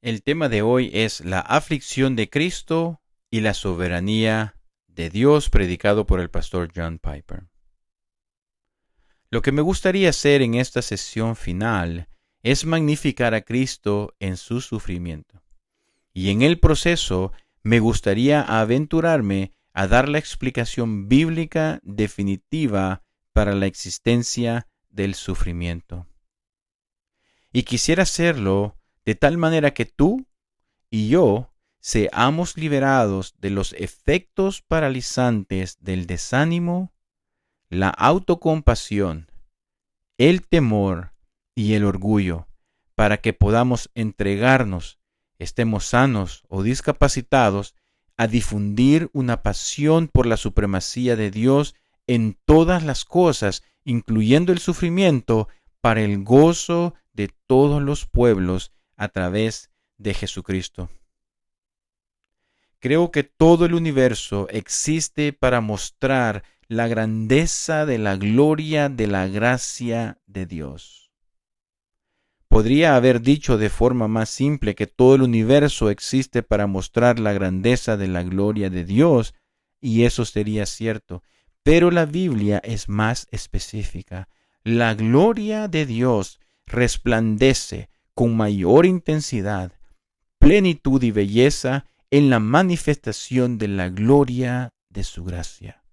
El tema de hoy es la aflicción de Cristo y la soberanía de Dios, predicado por el pastor John Piper. Lo que me gustaría hacer en esta sesión final es magnificar a Cristo en su sufrimiento. Y en el proceso me gustaría aventurarme a dar la explicación bíblica definitiva para la existencia del sufrimiento. Y quisiera hacerlo de tal manera que tú y yo seamos liberados de los efectos paralizantes del desánimo, la autocompasión, el temor y el orgullo, para que podamos entregarnos, estemos sanos o discapacitados, a difundir una pasión por la supremacía de Dios en todas las cosas, incluyendo el sufrimiento, para el gozo de todos los pueblos a través de Jesucristo. Creo que todo el universo existe para mostrar la grandeza de la gloria de la gracia de Dios. Podría haber dicho de forma más simple que todo el universo existe para mostrar la grandeza de la gloria de Dios, y eso sería cierto, pero la Biblia es más específica. La gloria de Dios resplandece con mayor intensidad, plenitud y belleza en la manifestación de la gloria de su gracia.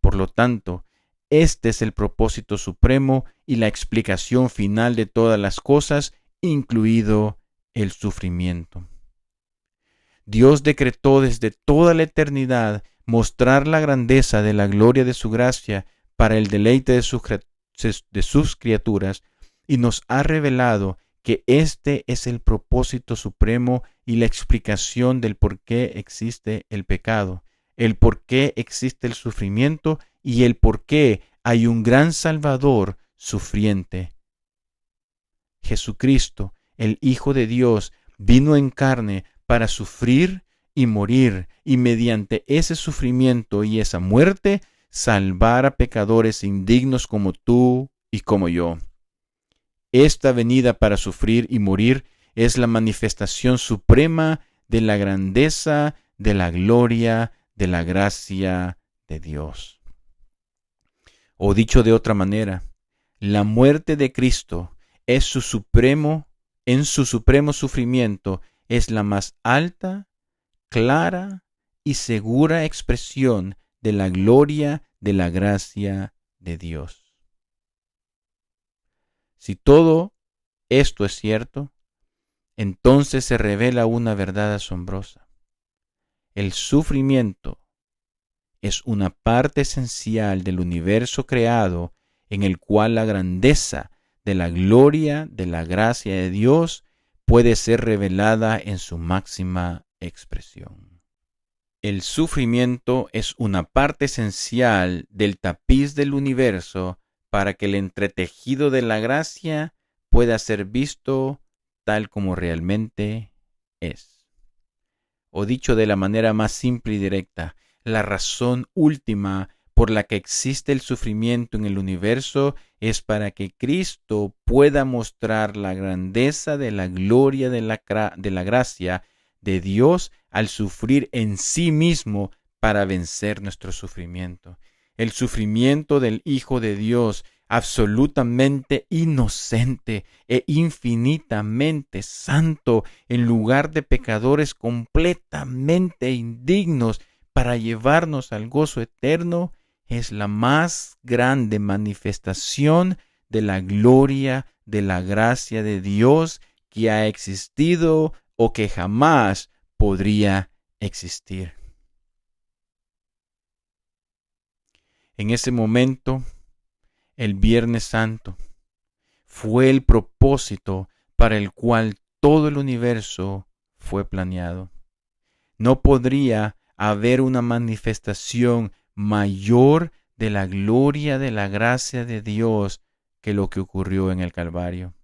Por lo tanto, este es el propósito supremo y la explicación final de todas las cosas, incluido el sufrimiento. Dios decretó desde toda la eternidad mostrar la grandeza de la gloria de su gracia para el deleite de sus criaturas, y nos ha revelado que este es el propósito supremo y la explicación del por qué existe el pecado, el por qué existe el sufrimiento y el por qué hay un gran Salvador sufriente. Jesucristo, el Hijo de Dios, vino en carne para sufrir y morir, y mediante ese sufrimiento y esa muerte, salvar a pecadores indignos como tú y como yo. Esta venida para sufrir y morir es la manifestación suprema de la grandeza, de la gloria, de la gracia de Dios. O dicho de otra manera, la muerte de Cristo en su supremo sufrimiento es la más alta, clara y segura expresión de la gloria de la gracia de Dios. Si todo esto es cierto, entonces se revela una verdad asombrosa. El sufrimiento es una parte esencial del universo creado en el cual la grandeza de la gloria de la gracia de Dios puede ser revelada en su máxima expresión. El sufrimiento es una parte esencial del tapiz del universo para que el entretejido de la gracia pueda ser visto tal como realmente es. O dicho de la manera más simple y directa, la razón última por la que existe el sufrimiento en el universo es para que Cristo pueda mostrar la grandeza de la gloria de la gracia de Dios al sufrir en sí mismo para vencer nuestro sufrimiento. El sufrimiento del Hijo de Dios, absolutamente inocente e infinitamente santo, en lugar de pecadores completamente indignos, para llevarnos al gozo eterno, es la más grande manifestación de la gloria, de la gracia de Dios que ha existido o que jamás podría existir. En ese momento, el Viernes Santo fue el propósito para el cual todo el universo fue planeado. No podría haber una manifestación mayor de la gloria de la gracia de Dios que lo que ocurrió en el Calvario.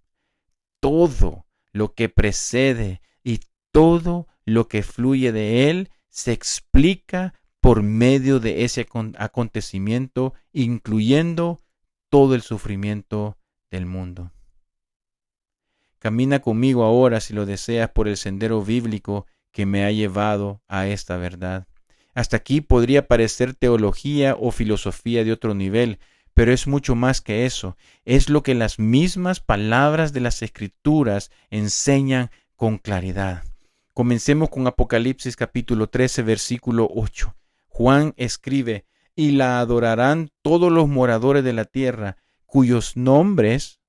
Todo lo que precede y todo lo que fluye de él se explica por medio de ese acontecimiento, incluyendo todo el sufrimiento del mundo. Camina conmigo ahora, si lo deseas, por el sendero bíblico que me ha llevado a esta verdad. Hasta aquí podría parecer teología o filosofía de otro nivel, pero es mucho más que eso. Es lo que las mismas palabras de las Escrituras enseñan con claridad. Comencemos con Apocalipsis capítulo 13, versículo 8. Juan escribe: y la adorarán todos los moradores de la tierra, cuyos nombres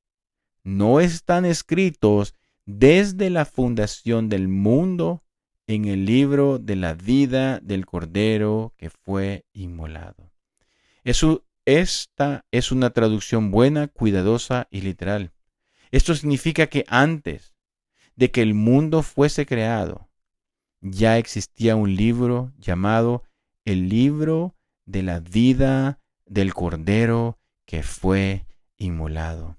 no están escritos desde la fundación del mundo en el libro de la vida del Cordero que fue inmolado. Esta es una traducción buena, cuidadosa y literal. Esto significa que antes de que el mundo fuese creado, ya existía un libro llamado el libro de la vida del Cordero que fue inmolado.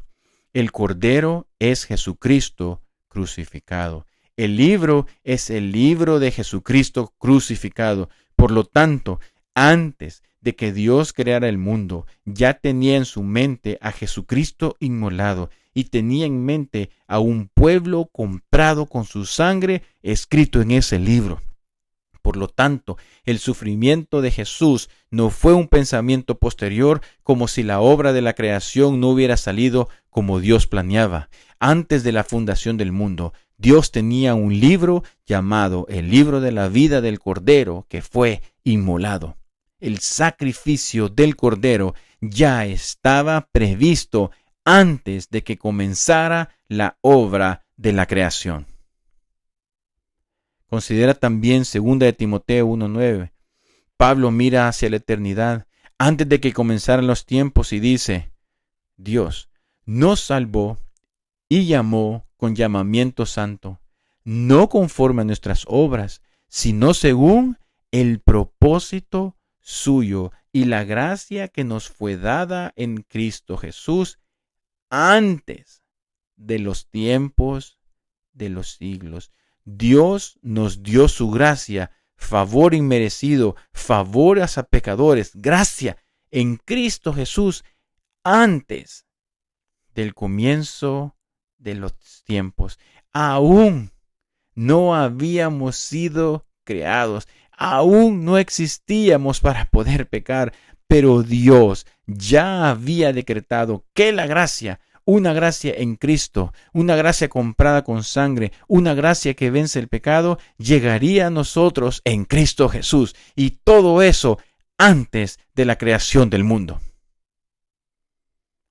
El Cordero es Jesucristo crucificado. El libro es el libro de Jesucristo crucificado. Por lo tanto, antes de que Dios creara el mundo, ya tenía en su mente a Jesucristo inmolado y tenía en mente a un pueblo comprado con su sangre escrito en ese libro. Por lo tanto, el sufrimiento de Jesús no fue un pensamiento posterior, como si la obra de la creación no hubiera salido como Dios planeaba. Antes de la fundación del mundo, Dios tenía un libro llamado el libro de la vida del Cordero que fue inmolado. El sacrificio del Cordero ya estaba previsto antes de que comenzara la obra de la creación. Considera también 2 de Timoteo 1:9. Pablo mira hacia la eternidad antes de que comenzaran los tiempos y dice: Dios nos salvó y llamó con llamamiento santo, no conforme a nuestras obras, sino según el propósito suyo y la gracia que nos fue dada en Cristo Jesús antes de los tiempos de los siglos. Dios nos dio su gracia, favor inmerecido, favor a pecadores, gracia en Cristo Jesús antes del comienzo de los tiempos. Aún no habíamos sido creados, aún no existíamos para poder pecar, pero Dios ya había decretado que la gracia, una gracia en Cristo, una gracia comprada con sangre, una gracia que vence el pecado, llegaría a nosotros en Cristo Jesús. Y todo eso antes de la creación del mundo.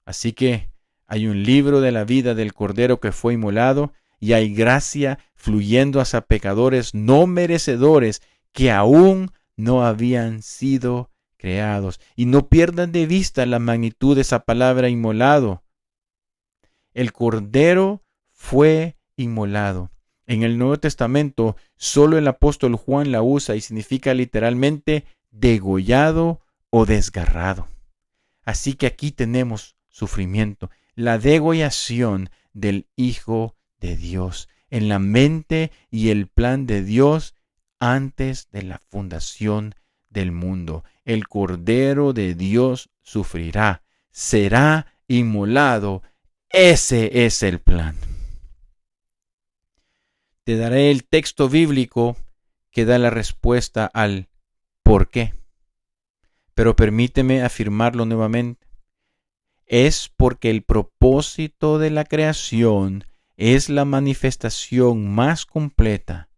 Así que hay un libro de la vida del Cordero que fue inmolado y hay gracia fluyendo hacia pecadores no merecedores que aún no habían sido creados. Y no pierdan de vista la magnitud de esa palabra inmolado. El Cordero fue inmolado. En el Nuevo Testamento, solo el apóstol Juan la usa y significa literalmente degollado o desgarrado. Así que aquí tenemos sufrimiento, la degollación del Hijo de Dios en la mente y el plan de Dios antes de la fundación del mundo. El Cordero de Dios sufrirá, será inmolado. Ese es el plan. Te daré el texto bíblico que da la respuesta al por qué. Pero permíteme afirmarlo nuevamente. Es porque el propósito de la creación es la manifestación más completa,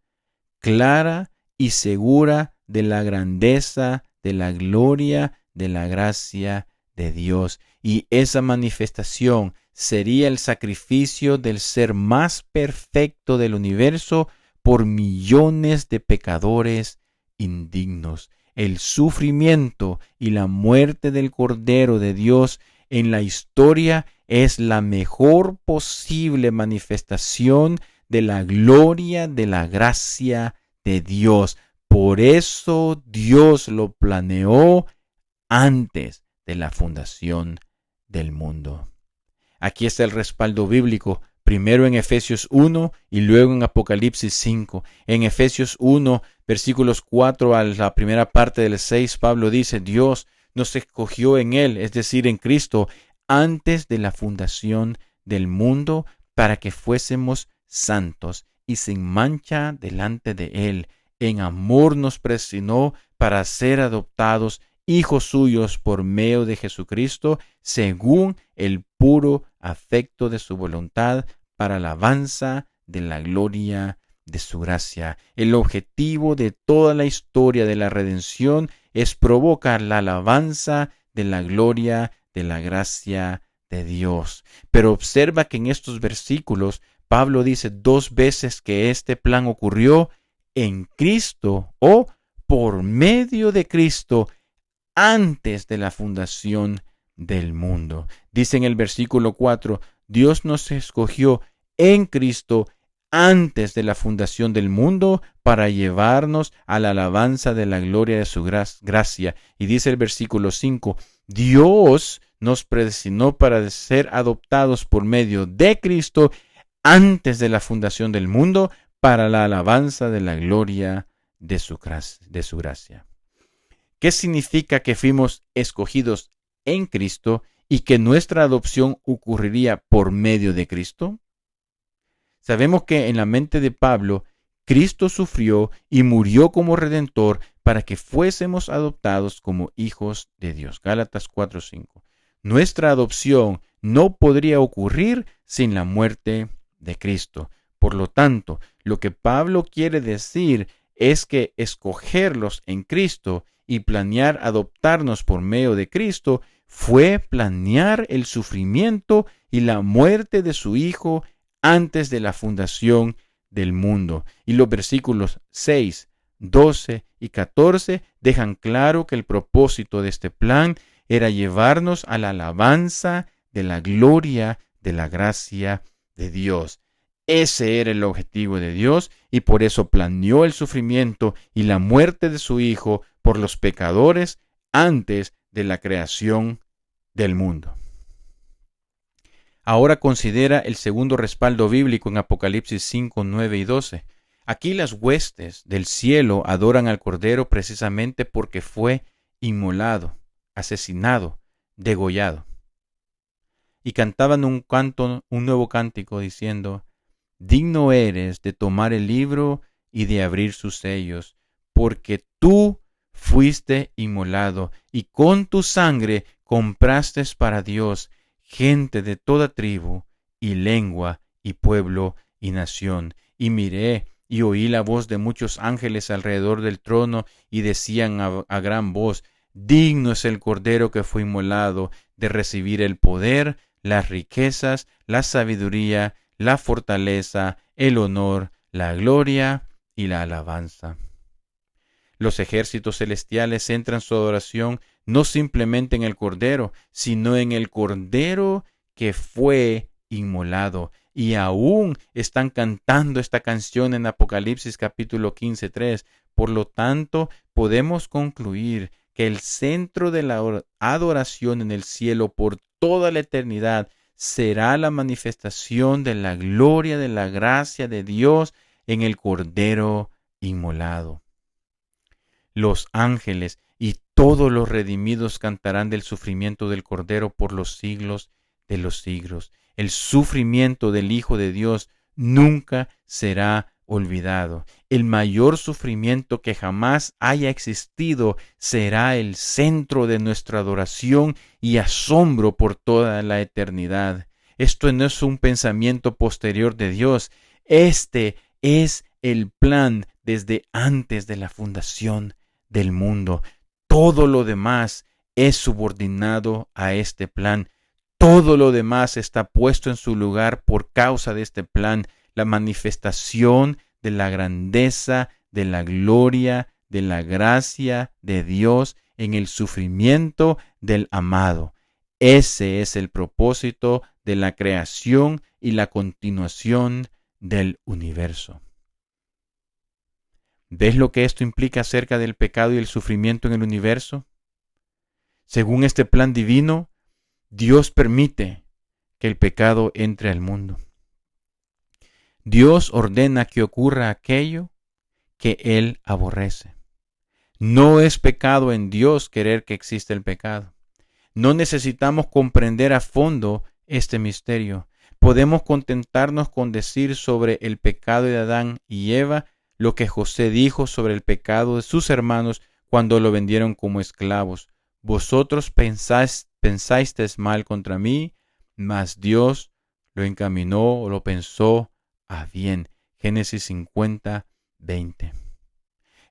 clara y segura de la grandeza, de la gloria, de la gracia de Dios. Y esa manifestación sería el sacrificio del ser más perfecto del universo por millones de pecadores indignos. El sufrimiento y la muerte del Cordero de Dios en la historia es la mejor posible manifestación de la gloria, de la gracia de Dios. Por eso Dios lo planeó antes de la fundación del mundo. Aquí está el respaldo bíblico, primero en Efesios 1 y luego en Apocalipsis 5. En Efesios 1, versículos 4 a la primera parte del 6, Pablo dice: Dios nos escogió en Él, es decir, en Cristo, antes de la fundación del mundo, para que fuésemos santos y sin mancha delante de Él. En amor nos predestinó para ser adoptados hijos suyos por medio de Jesucristo, según el puro afecto de su voluntad, para alabanza de la gloria de su gracia. El objetivo de toda la historia de la redención es provocar la alabanza de la gloria de la gracia de Dios. Pero observa que en estos versículos Pablo dice 2 veces que este plan ocurrió en Cristo o por medio de Cristo antes de la fundación del mundo. Dice en el versículo 4, Dios nos escogió en Cristo antes de la fundación del mundo para llevarnos a la alabanza de la gloria de su gracia. Y dice el versículo 5, Dios nos predestinó para ser adoptados por medio de Cristo antes de la fundación del mundo para la alabanza de la gloria de su gracia. ¿Qué significa que fuimos escogidos en Cristo y que nuestra adopción ocurriría por medio de Cristo? Sabemos que en la mente de Pablo, Cristo sufrió y murió como redentor para que fuésemos adoptados como hijos de Dios. Gálatas 4:5. Nuestra adopción no podría ocurrir sin la muerte de Cristo. Por lo tanto, lo que Pablo quiere decir es que escogerlos en Cristo y planear adoptarnos por medio de Cristo fue planear el sufrimiento y la muerte de su Hijo antes de la fundación del mundo. Y los versículos 6, 12 y 14 dejan claro que el propósito de este plan era llevarnos a la alabanza de la gloria de la gracia de Dios. Ese era el objetivo de Dios y por eso planeó el sufrimiento y la muerte de su Hijo por los pecadores antes de la creación del mundo. Ahora considera el segundo respaldo bíblico en Apocalipsis 5, 9 y 12. Aquí las huestes del cielo adoran al Cordero precisamente porque fue inmolado, asesinado, degollado. Y cantaban un nuevo cántico diciendo, digno eres de tomar el libro y de abrir sus sellos, porque tú fuiste inmolado y con tu sangre compraste para Dios gente de toda tribu y lengua y pueblo y nación. Y miré y oí la voz de muchos ángeles alrededor del trono y decían a gran voz, digno es el Cordero que fue inmolado de recibir el poder, las riquezas, la sabiduría, la fortaleza, el honor, la gloria y la alabanza. Los ejércitos celestiales centran su adoración no simplemente en el Cordero, sino en el Cordero que fue inmolado. Y aún están cantando esta canción en Apocalipsis capítulo 15:3. Por lo tanto, podemos concluir que el centro de la adoración en el cielo por toda la eternidad será la manifestación de la gloria de la gracia de Dios en el Cordero inmolado. Los ángeles y todos los redimidos cantarán del sufrimiento del Cordero por los siglos de los siglos. El sufrimiento del Hijo de Dios nunca será olvidado. El mayor sufrimiento que jamás haya existido será el centro de nuestra adoración y asombro por toda la eternidad. Esto no es un pensamiento posterior de Dios. Este es el plan desde antes de la fundación del mundo. Todo lo demás es subordinado a este plan. Todo lo demás está puesto en su lugar por causa de este plan. La manifestación de la grandeza, de la gloria, de la gracia de Dios en el sufrimiento del amado. Ese es el propósito de la creación y la continuación del universo. ¿Ves lo que esto implica acerca del pecado y el sufrimiento en el universo? Según este plan divino, Dios permite que el pecado entre al mundo. Dios ordena que ocurra aquello que Él aborrece. No es pecado en Dios querer que exista el pecado. No necesitamos comprender a fondo este misterio, Podemos contentarnos con decir sobre el pecado de Adán y Eva lo que José dijo sobre el pecado de sus hermanos cuando lo vendieron como esclavos. Vosotros pensasteis mal contra mí, mas Dios lo encaminó o lo pensó a bien. Génesis 50:20.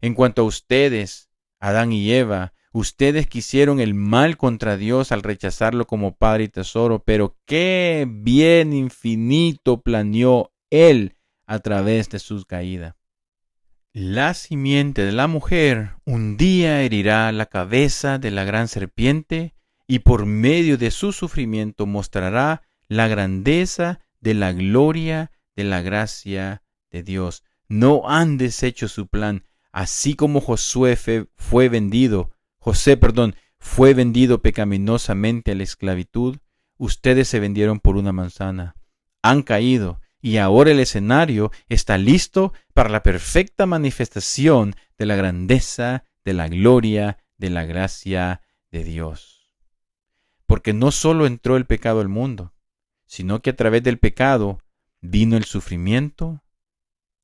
En cuanto a ustedes, Adán y Eva, ustedes quisieron el mal contra Dios al rechazarlo como Padre y Tesoro, pero qué bien infinito planeó Él a través de su caída. La simiente de la mujer un día herirá la cabeza de la gran serpiente y por medio de su sufrimiento mostrará la grandeza de la gloria de la gracia de Dios. No han deshecho su plan, así como José fue vendido pecaminosamente a la esclavitud. Ustedes se vendieron por una manzana. Han caído. Y ahora el escenario está listo para la perfecta manifestación de la grandeza, de la gloria, de la gracia de Dios. Porque no solo entró el pecado al mundo, sino que a través del pecado vino el sufrimiento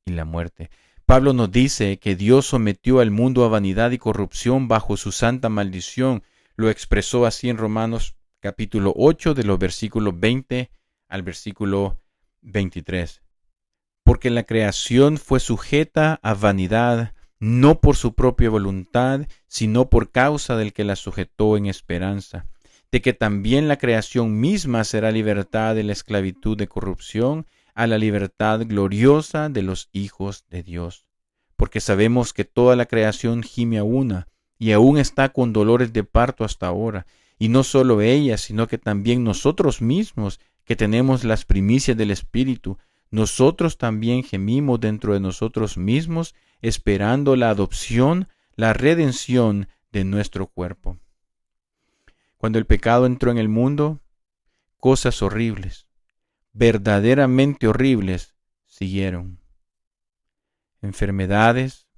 y la muerte. Pablo nos dice que Dios sometió al mundo a vanidad y corrupción bajo su santa maldición. Lo expresó así en Romanos capítulo 8, de los versículos 20 al versículo 23. Porque la creación fue sujeta a vanidad, no por su propia voluntad, sino por causa del que la sujetó en esperanza, de que también la creación misma será libertada de la esclavitud de corrupción a la libertad gloriosa de los hijos de Dios. Porque sabemos que toda la creación gime a una, y aún está con dolores de parto hasta ahora, y no solo ella, sino que también nosotros mismos, que tenemos las primicias del Espíritu, nosotros también gemimos dentro de nosotros mismos, esperando la adopción, la redención de nuestro cuerpo. Cuando el pecado entró en el mundo, cosas horribles, verdaderamente horribles, siguieron. Enfermedades,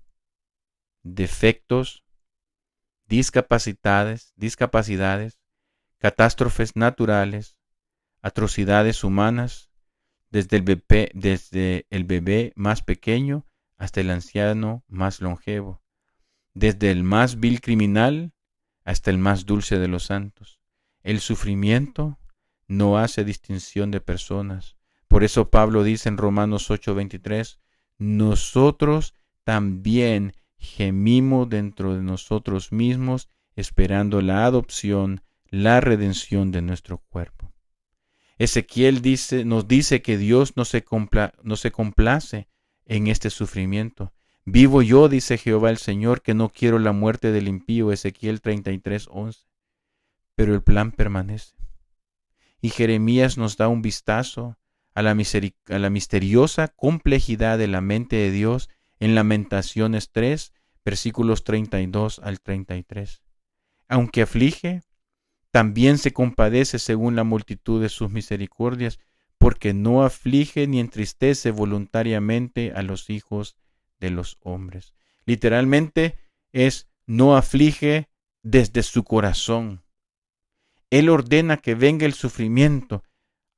defectos, discapacidades, catástrofes naturales, atrocidades humanas, desde el bebé más pequeño hasta el anciano más longevo, desde el más vil criminal hasta el más dulce de los santos. El sufrimiento no hace distinción de personas. Por eso Pablo dice en Romanos 8:23, nosotros también gemimos dentro de nosotros mismos, esperando la adopción, la redención de nuestro cuerpo. Ezequiel nos dice que Dios no se complace en este sufrimiento. Vivo yo, dice Jehová el Señor, que no quiero la muerte del impío, Ezequiel 33:11. Pero el plan permanece. Y Jeremías nos da un vistazo a la misteriosa complejidad de la mente de Dios en Lamentaciones 3, versículos 32 al 33. Aunque aflige, también se compadece según la multitud de sus misericordias, porque no aflige ni entristece voluntariamente a los hijos de los hombres. Literalmente es no aflige desde su corazón. Él ordena que venga el sufrimiento,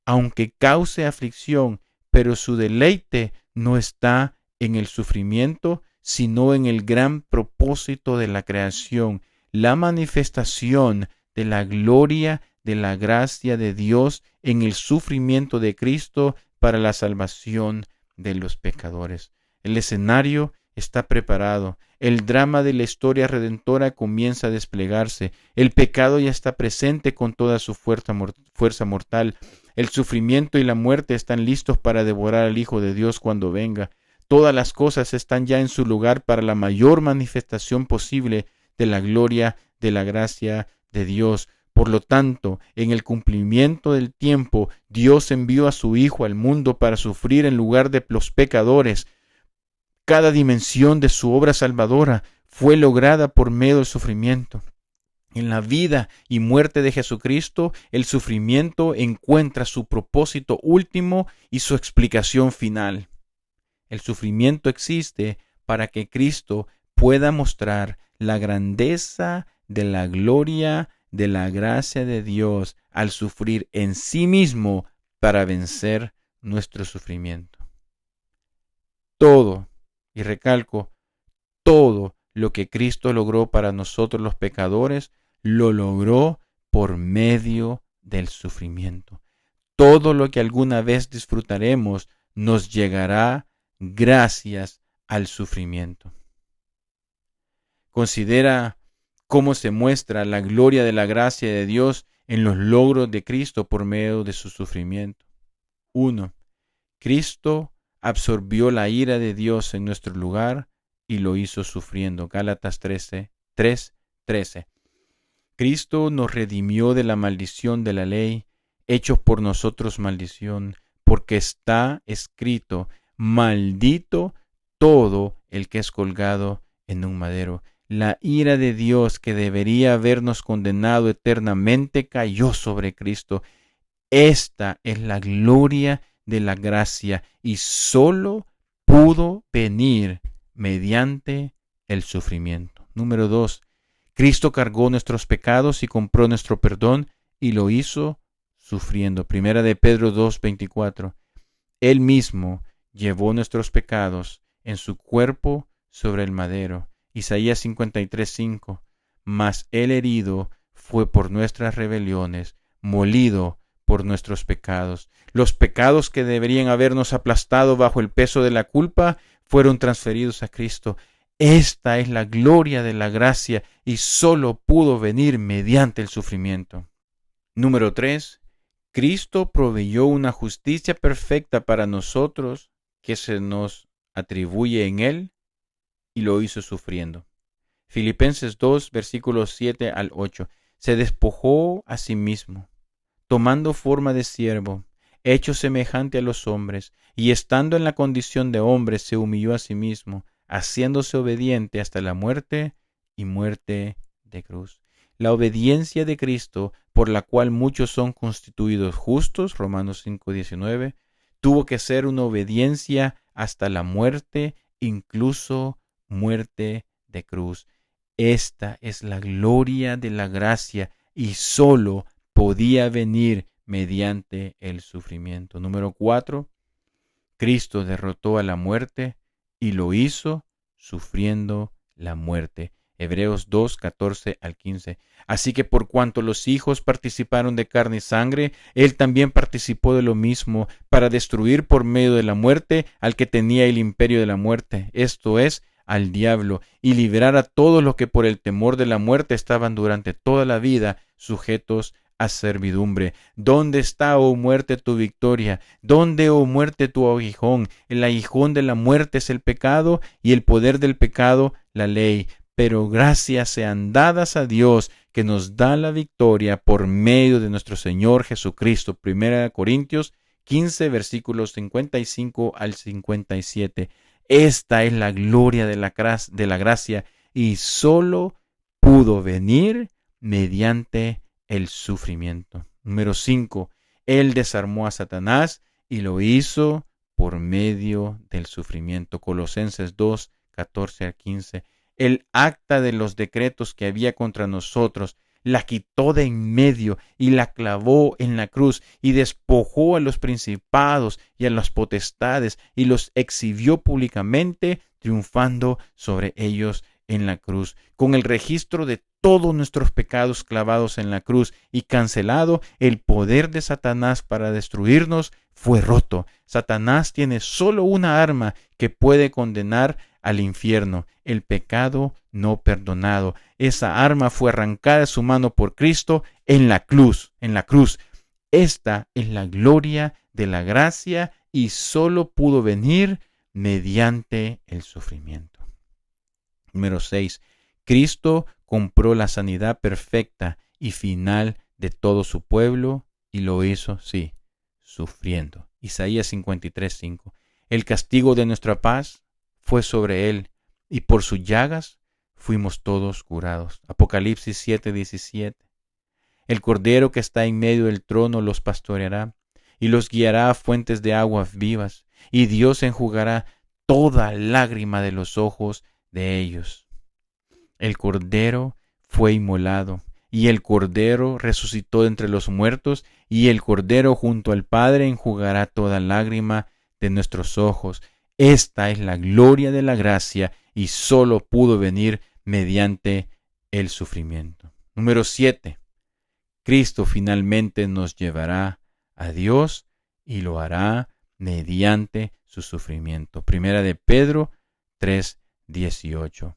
aunque cause aflicción, pero su deleite no está en el sufrimiento, sino en el gran propósito de la creación, la manifestación de la gloria, de la gracia de Dios en el sufrimiento de Cristo para la salvación de los pecadores. El escenario está preparado. El drama de la historia redentora comienza a desplegarse. El pecado ya está presente con toda su fuerza mortal. El sufrimiento y la muerte están listos para devorar al Hijo de Dios cuando venga. Todas las cosas están ya en su lugar para la mayor manifestación posible de la gloria, de la gracia de Dios. Por lo tanto, en el cumplimiento del tiempo, Dios envió a su Hijo al mundo para sufrir en lugar de los pecadores. Cada dimensión de su obra salvadora fue lograda por medio del sufrimiento. En la vida y muerte de Jesucristo, el sufrimiento encuentra su propósito último y su explicación final. El sufrimiento existe para que Cristo pueda mostrar la grandeza de la gloria, de la gracia de Dios al sufrir en sí mismo para vencer nuestro sufrimiento. Todo, y recalco, todo lo que Cristo logró para nosotros los pecadores, lo logró por medio del sufrimiento. Todo lo que alguna vez disfrutaremos nos llegará gracias al sufrimiento. Considera cómo se muestra la gloria de la gracia de Dios en los logros de Cristo por medio de su sufrimiento. 1. Cristo absorbió la ira de Dios en nuestro lugar y lo hizo sufriendo. Gálatas 3:13. Cristo nos redimió de la maldición de la ley, hechos por nosotros maldición, porque está escrito: maldito todo el que es colgado en un madero. La ira de Dios que debería habernos condenado eternamente cayó sobre Cristo. Esta es la gloria de la gracia y solo pudo venir mediante el sufrimiento. Número 2. Cristo cargó nuestros pecados y compró nuestro perdón y lo hizo sufriendo. Primera de Pedro 2:24. Él mismo llevó nuestros pecados en su cuerpo sobre el madero. Isaías 53:5. Mas el herido fue por nuestras rebeliones, molido por nuestros pecados. Los pecados que deberían habernos aplastado bajo el peso de la culpa fueron transferidos a Cristo. Esta es la gloria de la gracia y solo pudo venir mediante el sufrimiento. Número 3. Cristo proveyó una justicia perfecta para nosotros que se nos atribuye en Él y lo hizo sufriendo. Filipenses 2, versículos 7 al 8. Se despojó a sí mismo, tomando forma de siervo, hecho semejante a los hombres, y estando en la condición de hombre, se humilló a sí mismo, haciéndose obediente hasta la muerte y muerte de cruz. La obediencia de Cristo, por la cual muchos son constituidos justos, Romanos 5:19, tuvo que ser una obediencia hasta la muerte, incluso muerte de cruz. Esta es la gloria de la gracia y solo podía venir mediante el sufrimiento. Número 4. Cristo derrotó a la muerte y lo hizo sufriendo la muerte. Hebreos 2, 14 al 15. Así que por cuanto los hijos participaron de carne y sangre, Él también participó de lo mismo, para destruir por medio de la muerte al que tenía el imperio de la muerte, esto es, al diablo, y liberar a todos los que por el temor de la muerte estaban durante toda la vida sujetos a servidumbre. ¿Dónde está, oh muerte, tu victoria? ¿Dónde, oh muerte, tu aguijón? El aguijón de la muerte es el pecado, y el poder del pecado, la ley. Pero gracias sean dadas a Dios, que nos da la victoria por medio de nuestro Señor Jesucristo. 1 Corintios 15, versículos 55 al 57. Esta es la gloria de la gracia y solo pudo venir mediante el sufrimiento. Número 5. Él desarmó a Satanás y lo hizo por medio del sufrimiento. Colosenses 2, 14 al 15. El acta de los decretos que había contra nosotros la quitó de en medio y la clavó en la cruz y despojó a los principados y a las potestades y los exhibió públicamente, triunfando sobre ellos en la cruz. Con el registro de todos nuestros pecados clavados en la cruz y cancelado, el poder de Satanás para destruirnos fue roto. Satanás tiene solo una arma que puede condenar al infierno: el pecado no perdonado. Esa arma fue arrancada de su mano por Cristo en la cruz. Esta es la gloria de la gracia y solo pudo venir mediante el sufrimiento. Número 6. Cristo compró la sanidad perfecta y final de todo su pueblo y lo hizo, sí, sufriendo. Isaías 53:5. El castigo de nuestra paz fue sobre él y por sus llagas fuimos todos curados. Apocalipsis 7:17. El cordero que está en medio del trono los pastoreará y los guiará a fuentes de aguas vivas, y Dios enjugará toda lágrima de los ojos de ellos. El cordero fue inmolado, y el Cordero resucitó de entre los muertos, y el Cordero junto al Padre enjugará toda lágrima de nuestros ojos. Esta es la gloria de la gracia, y solo pudo venir mediante el sufrimiento. Número 7. Cristo finalmente nos llevará a Dios y lo hará mediante su sufrimiento. Primera de Pedro 3:18.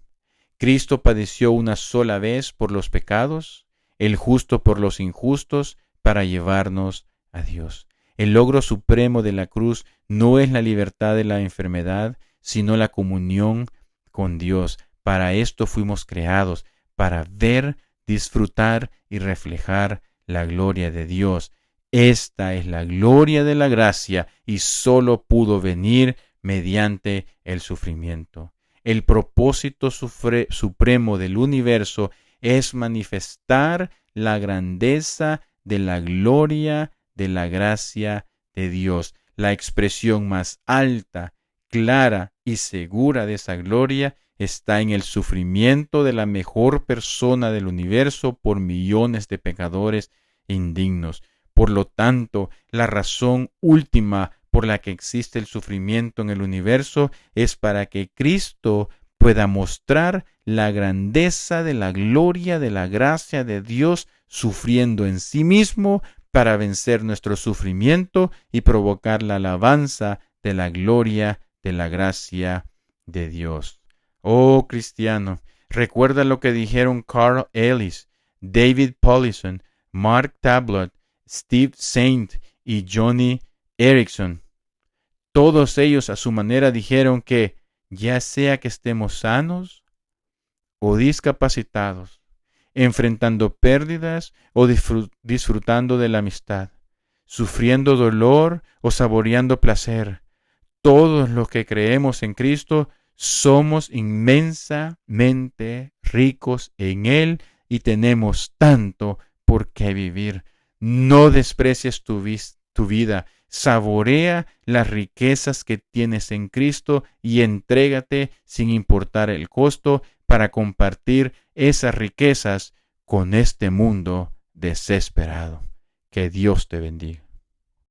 Cristo padeció una sola vez por los pecados, el justo por los injustos, para llevarnos a Dios. El logro supremo de la cruz no es la libertad de la enfermedad, sino la comunión con Dios. Para esto fuimos creados, para ver, disfrutar y reflejar la gloria de Dios. Esta es la gloria de la gracia y solo pudo venir mediante el sufrimiento. El propósito supremo del universo es manifestar la grandeza de la gloria de la gracia de Dios. La expresión más alta, clara y segura de esa gloria está en el sufrimiento de la mejor persona del universo por millones de pecadores indignos. Por lo tanto, la razón última por la que existe el sufrimiento en el universo es para que Cristo pueda mostrar la grandeza de la gloria de la gracia de Dios sufriendo en sí mismo para vencer nuestro sufrimiento y provocar la alabanza de la gloria de la gracia de Dios. Oh cristiano, recuerda lo que dijeron Carl Ellis, David Paulison, Mark Tablett, Steve Saint y Johnny Erickson. Todos ellos a su manera dijeron que ya sea que estemos sanos o discapacitados, enfrentando pérdidas o disfrutando de la amistad, sufriendo dolor o saboreando placer, todos los que creemos en Cristo somos inmensamente ricos en Él y tenemos tanto por qué vivir. No desprecies tu vida. Saborea las riquezas que tienes en Cristo y entrégate sin importar el costo para compartir esas riquezas con este mundo desesperado. Que Dios te bendiga.